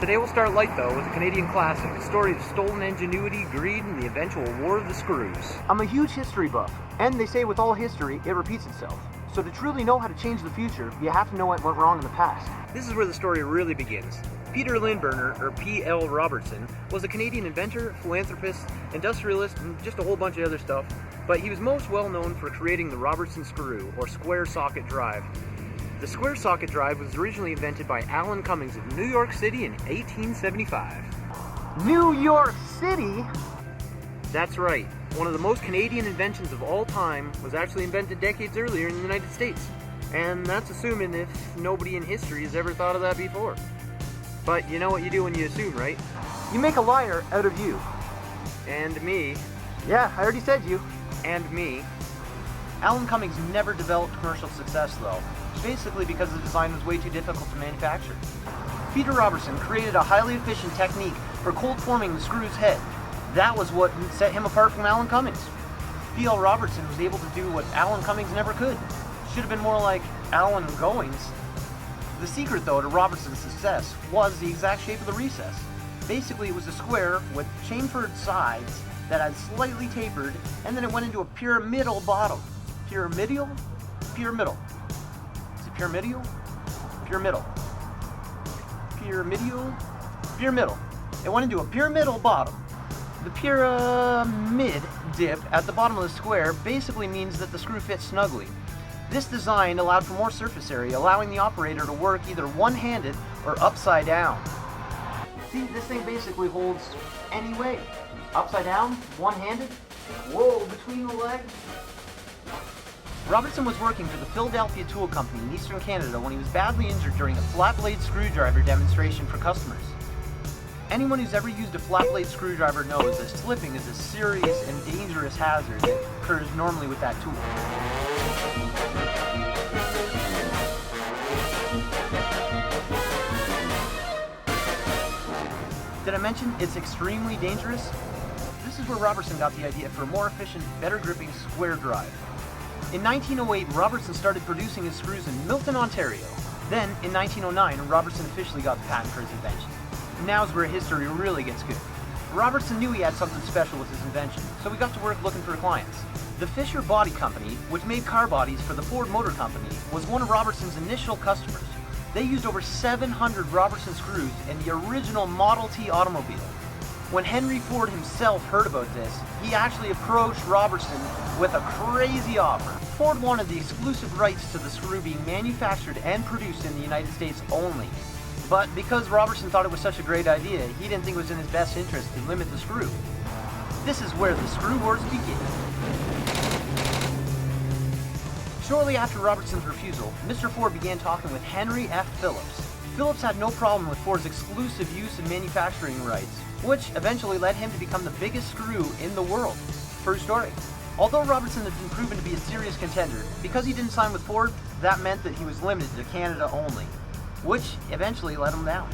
Today we'll start light though with a Canadian classic, a story of stolen ingenuity, greed, and the eventual War of the Screws. I'm a huge history buff, and they say with all history, it repeats itself. So to truly know how to change the future, you have to know what went wrong in the past. This is where the story really begins. Peter Lindberner, or P.L. Robertson, was a Canadian inventor, philanthropist, industrialist, and just a whole bunch of other stuff, but he was most well known for creating the Robertson screw, or square socket drive. The square socket drive was originally invented by Alan Cummings of New York City in 1875. New York City? That's right. One of the most Canadian inventions of all time was actually invented decades earlier in the United States. And that's assuming if nobody in history has ever thought of that before. But you know what you do when you assume, right? You make a liar out of you. And me. Yeah, I already said you. And me. Alan Cummings never developed commercial success though, basically because the design was way too difficult to manufacture. Peter Robertson created a highly efficient technique for cold forming the screw's head. That was what set him apart from Alan Cummings. P.L. Robertson was able to do what Alan Cummings never could. Should have been more like Alan Goings. The secret though to Robertson's success was the exact shape of the recess. Basically it was a square with chamfered sides that had slightly tapered, and then it went into a pyramidal bottom. Pyramidal? Pyramidal. Is it pyramidal? Pyramidal. Pyramidal? Pyramidal. It went into a pyramidal bottom. The pyramid dip at the bottom of the square basically means that the screw fits snugly. This design allowed for more surface area, allowing the operator to work either one-handed or upside down. See, this thing basically holds any way. Upside down, one-handed, whoa, between the legs. Robertson was working for the Philadelphia Tool Company in Eastern Canada when he was badly injured during a flat blade screwdriver demonstration for customers. Anyone who's ever used a flat blade screwdriver knows that slipping is a serious and dangerous hazard that occurs normally with that tool. Did I mention it's extremely dangerous? This is where Robertson got the idea for a more efficient, better gripping square drive. In 1908, Robertson started producing his screws in Milton, Ontario. Then, in 1909, Robertson officially got the patent for his invention. Now's where history really gets good. Robertson knew he had something special with his invention, so he got to work looking for clients. The Fisher Body Company, which made car bodies for the Ford Motor Company, was one of Robertson's initial customers. They used over 700 Robertson screws in the original Model T automobile. When Henry Ford himself heard about this, he actually approached Robertson with a crazy offer. Ford wanted the exclusive rights to the screw being manufactured and produced in the United States only. But because Robertson thought it was such a great idea, he didn't think it was in his best interest to limit the screw. This is where the screw wars begin. Shortly after Robertson's refusal, Mr. Ford began talking with Henry F. Philips. Philips had no problem with Ford's exclusive use and manufacturing rights, which eventually led him to become the biggest screw in the world. True story. Although Robertson had been proven to be a serious contender, because he didn't sign with Ford, that meant that he was limited to Canada only, which eventually let him down.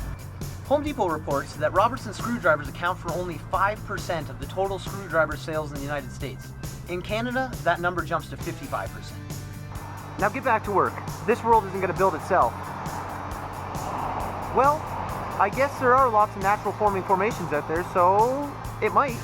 Home Depot reports that Robertson screwdrivers account for only 5% of the total screwdriver sales in the United States. In Canada, that number jumps to 55%. Now get back to work. This world isn't going to build itself. Well, I guess there are lots of natural forming formations out there, so it might.